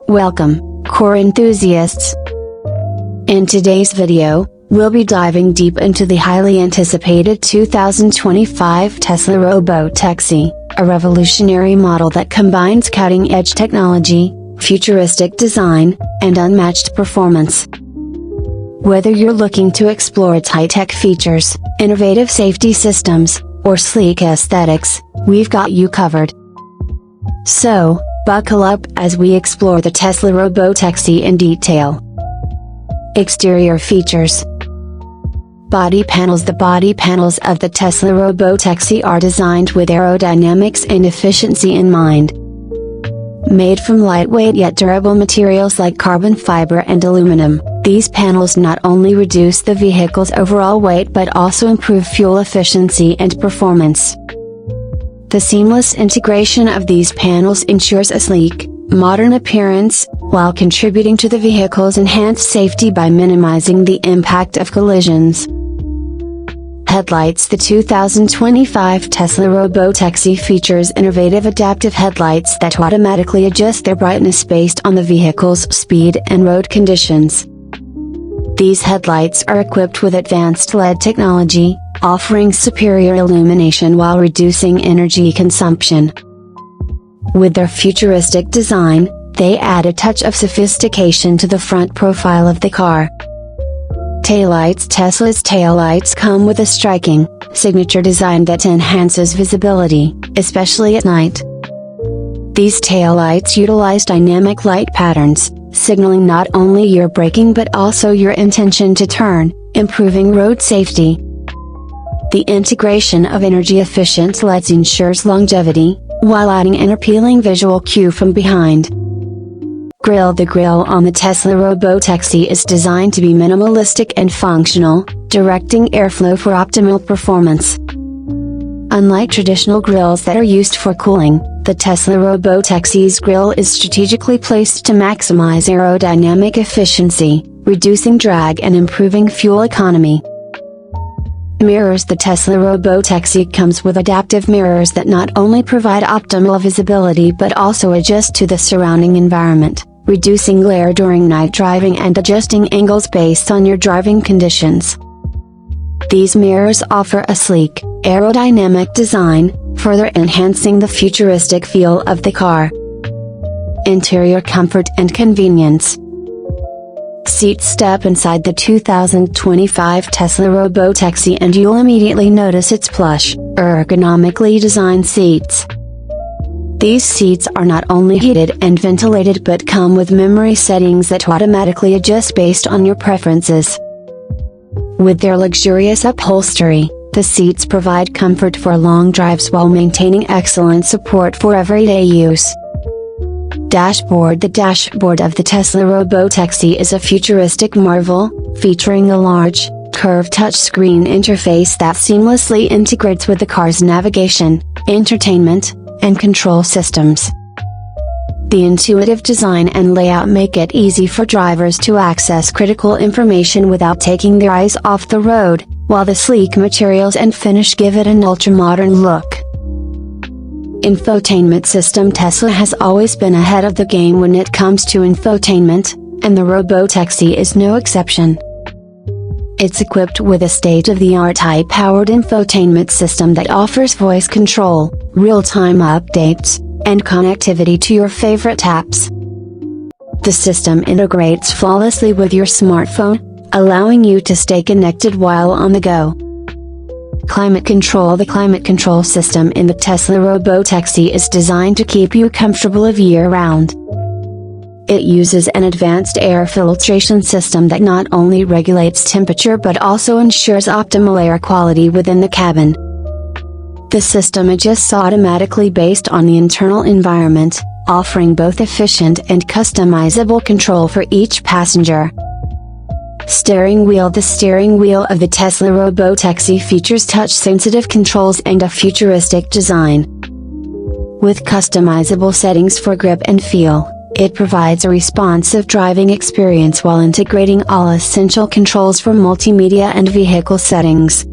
Welcome, car enthusiasts! In today's video, we'll be diving deep into the highly anticipated 2025 Tesla Robotaxi, a revolutionary model that combines cutting-edge technology, futuristic design, and unmatched performance. Whether you're looking to explore its high-tech features, innovative safety systems, or sleek aesthetics, we've got you covered. So, buckle up as we explore the Tesla Robotaxi in detail. Exterior features. Body panels. The body panels of the Tesla Robotaxi are designed with aerodynamics and efficiency in mind. Made from lightweight yet durable materials like carbon fiber and aluminum, these panels not only reduce the vehicle's overall weight but also improve fuel efficiency and performance. The seamless integration of these panels ensures a sleek, modern appearance, while contributing to the vehicle's enhanced safety by minimizing the impact of collisions. Headlights. The 2025 Tesla Robotaxi features innovative adaptive headlights that automatically adjust their brightness based on the vehicle's speed and road conditions. These headlights are equipped with advanced LED technology, offering superior illumination while reducing energy consumption. With their futuristic design, they add a touch of sophistication to the front profile of the car. Taillights. Tesla's taillights come with a striking, signature design that enhances visibility, especially at night. These taillights utilize dynamic light patterns, signaling not only your braking but also your intention to turn, improving road safety. The integration of energy-efficient LEDs ensures longevity, while adding an appealing visual cue from behind. Grille. The grille on the Tesla Robotaxi is designed to be minimalistic and functional, directing airflow for optimal performance. Unlike traditional grilles that are used for cooling, the Tesla Robotaxi's grille is strategically placed to maximize aerodynamic efficiency, reducing drag and improving fuel economy. Mirrors. The Tesla Robotaxi comes with adaptive mirrors that not only provide optimal visibility but also adjust to the surrounding environment, reducing glare during night driving and adjusting angles based on your driving conditions. These mirrors offer a sleek, aerodynamic design, further enhancing the futuristic feel of the car. Interior comfort and convenience. Seats. Step inside the 2025 Tesla Robotaxi and you'll immediately notice its plush, ergonomically designed seats. These seats are not only heated and ventilated but come with memory settings that automatically adjust based on your preferences. With their luxurious upholstery, the seats provide comfort for long drives while maintaining excellent support for everyday use. Dashboard. The dashboard of the Tesla Robotaxi is a futuristic marvel, featuring a large, curved touchscreen interface that seamlessly integrates with the car's navigation, entertainment, and control systems. The intuitive design and layout make it easy for drivers to access critical information without taking their eyes off the road, while the sleek materials and finish give it an ultra-modern look. Infotainment system. Tesla has always been ahead of the game when it comes to infotainment, and the Robotaxi is no exception. It's equipped with a state-of-the-art high-powered infotainment system that offers voice control, real-time updates, and connectivity to your favorite apps. The system integrates flawlessly with your smartphone, allowing you to stay connected while on the go. Climate control. The climate control system in the Tesla Robotaxi is designed to keep you comfortable year-round. It uses an advanced air filtration system that not only regulates temperature but also ensures optimal air quality within the cabin. The system adjusts automatically based on the internal environment, offering both efficient and customizable control for each passenger. Steering wheel. The steering wheel of the Tesla Robotaxi features touch-sensitive controls and a futuristic design. With customizable settings for grip and feel, it provides a responsive driving experience while integrating all essential controls for multimedia and vehicle settings.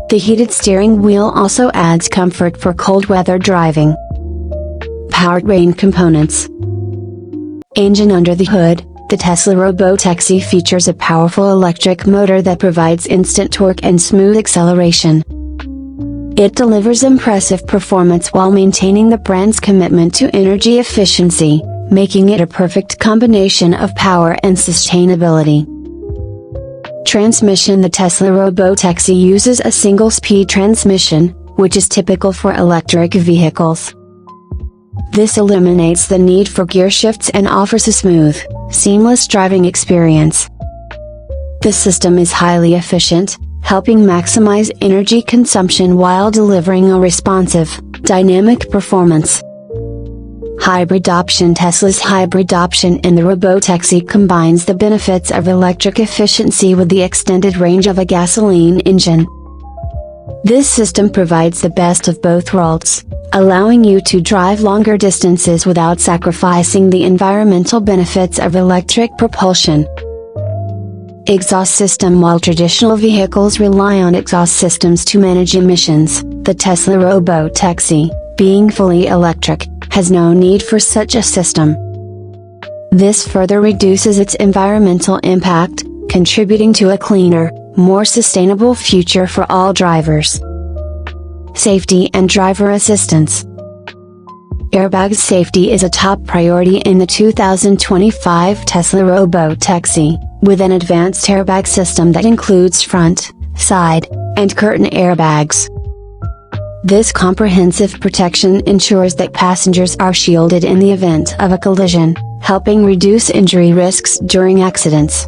The heated steering wheel also adds comfort for cold weather driving. Powertrain components. Engine under the hood, the Tesla Robotaxi features a powerful electric motor that provides instant torque and smooth acceleration. It delivers impressive performance while maintaining the brand's commitment to energy efficiency, making it a perfect combination of power and sustainability. Transmission: the Tesla Robotaxi uses a single-speed transmission, which is typical for electric vehicles. This eliminates the need for gear shifts and offers a smooth, seamless driving experience. The system is highly efficient, helping maximize energy consumption while delivering a responsive, dynamic performance. Hybrid option: Tesla's hybrid option in the Robotaxi combines the benefits of electric efficiency with the extended range of a gasoline engine. This system provides the best of both worlds, allowing you to drive longer distances without sacrificing the environmental benefits of electric propulsion. Exhaust system: while traditional vehicles rely on exhaust systems to manage emissions, the Tesla Robotaxi, being fully electric, has no need for such a system. This further reduces its environmental impact, contributing to a cleaner, more sustainable future for all drivers. Safety and driver assistance. Airbag safety is a top priority in the 2025 Tesla Robotaxi, with an advanced airbag system that includes front, side, and curtain airbags. This comprehensive protection ensures that passengers are shielded in the event of a collision, helping reduce injury risks during accidents.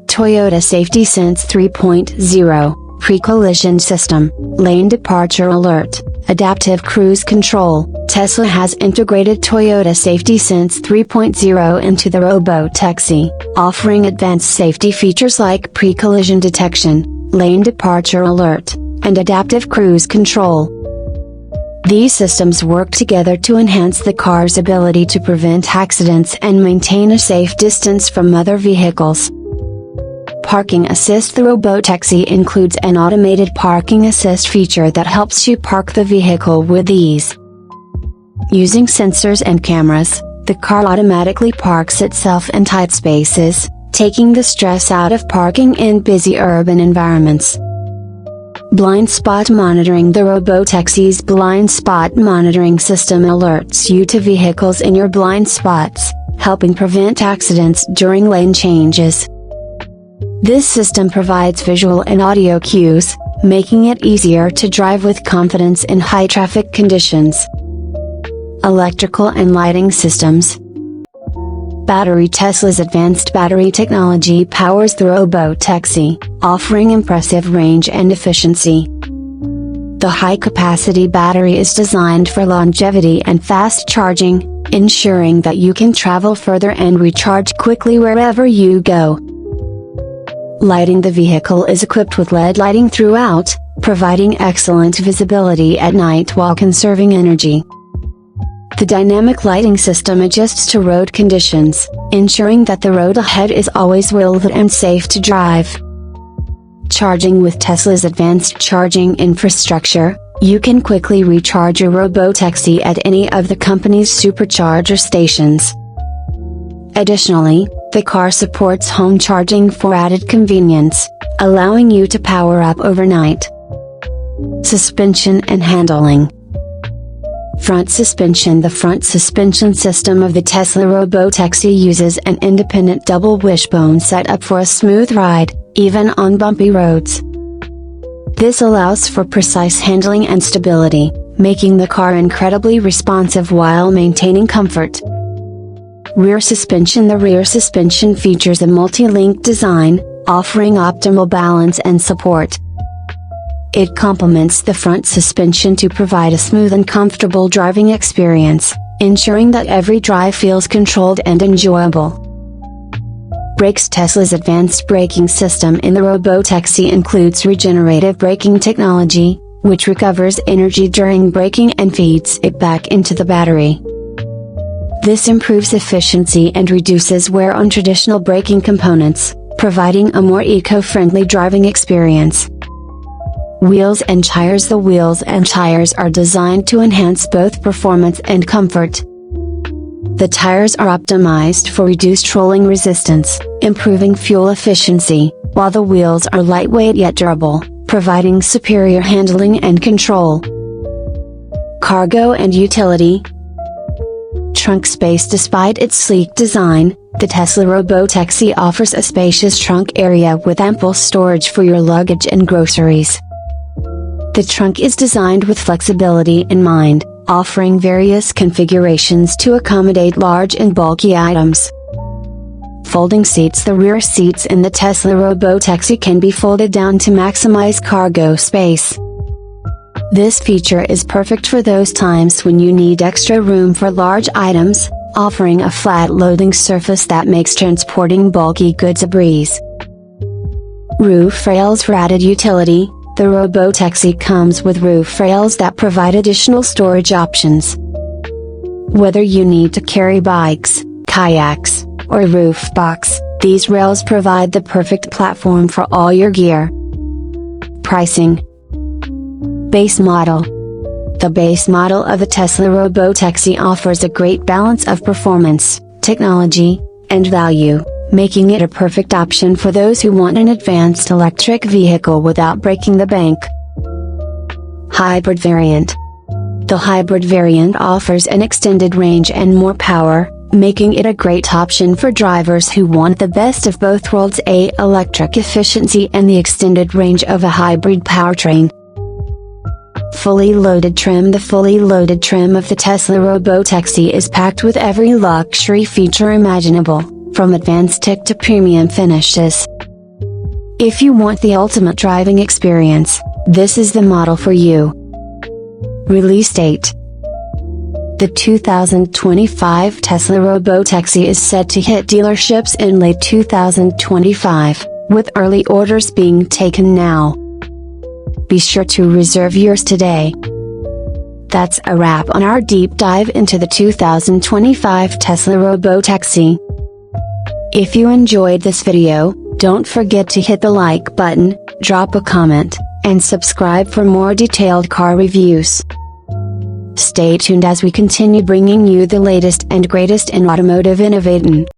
Toyota Safety Sense 3.0, Pre-Collision System, Lane Departure Alert, Adaptive Cruise Control. Tesla has integrated Toyota Safety Sense 3.0 into the Robotaxi, offering advanced safety features like pre-collision detection, lane departure alert, and adaptive cruise control. These systems work together to enhance the car's ability to prevent accidents and maintain a safe distance from other vehicles. Parking Assist: the Robotaxi includes an automated parking assist feature that helps you park the vehicle with ease. Using sensors and cameras, the car automatically parks itself in tight spaces, taking the stress out of parking in busy urban environments. Blind Spot Monitoring: the Robotaxi's blind spot monitoring system alerts you to vehicles in your blind spots, helping prevent accidents during lane changes. This system provides visual and audio cues, making it easier to drive with confidence in high traffic conditions. Electrical and lighting systems. Battery: Tesla's advanced battery technology powers the Robotaxi, offering impressive range and efficiency. The high-capacity battery is designed for longevity and fast charging, ensuring that you can travel further and recharge quickly wherever you go. Lighting: the vehicle is equipped with LED lighting throughout, providing excellent visibility at night while conserving energy. The dynamic lighting system adjusts to road conditions, ensuring that the road ahead is always well lit and safe to drive. Charging: with Tesla's advanced charging infrastructure, you can quickly recharge your Robotaxi at any of the company's supercharger stations. Additionally, the car supports home charging for added convenience, allowing you to power up overnight. Suspension and handling. Front suspension: the front suspension system of the Tesla Robotaxi uses an independent double wishbone setup for a smooth ride, even on bumpy roads. This allows for precise handling and stability, making the car incredibly responsive while maintaining comfort. Rear suspension: the rear suspension features a multi-link design, offering optimal balance and support. It complements the front suspension to provide a smooth and comfortable driving experience, ensuring that every drive feels controlled and enjoyable. Brakes: Tesla's advanced braking system in the Robotaxi includes regenerative braking technology, which recovers energy during braking and feeds it back into the battery. This improves efficiency and reduces wear on traditional braking components, providing a more eco-friendly driving experience. Wheels and tires: the wheels and tires are designed to enhance both performance and comfort. The tires are optimized for reduced rolling resistance, improving fuel efficiency, while the wheels are lightweight yet durable, providing superior handling and control. Cargo and utility. Trunk space. Despite its sleek design, the Tesla Robotaxi offers a spacious trunk area with ample storage for your luggage and groceries. The trunk is designed with flexibility in mind, offering various configurations to accommodate large and bulky items. Folding seats. The rear seats in the Tesla Robotaxi can be folded down to maximize cargo space. This feature is perfect for those times when you need extra room for large items, offering a flat loading surface that makes transporting bulky goods a breeze. Roof rails. For added utility, the Robotaxi comes with roof rails that provide additional storage options. Whether you need to carry bikes, kayaks, or a roof box, these rails provide the perfect platform for all your gear. Pricing. Base model. The base model of the Tesla Robotaxi offers a great balance of performance, technology, and value, making it a perfect option for those who want an advanced electric vehicle without breaking the bank. Hybrid variant. The hybrid variant offers an extended range and more power, making it a great option for drivers who want the best of both worlds: electric efficiency and the extended range of a hybrid powertrain. Fully loaded trim. The fully loaded trim of the Tesla Robotaxi is packed with every luxury feature imaginable, from advanced tech to premium finishes. If you want the ultimate driving experience, this is the model for you. Release date. The 2025 Tesla Robotaxi is set to hit dealerships in late 2025, with early orders being taken now. Be sure to reserve yours today. That's a wrap on our deep dive into the 2025 Tesla Robotaxi. If you enjoyed this video, don't forget to hit the like button, drop a comment, and subscribe for more detailed car reviews. Stay tuned as we continue bringing you the latest and greatest in automotive innovation.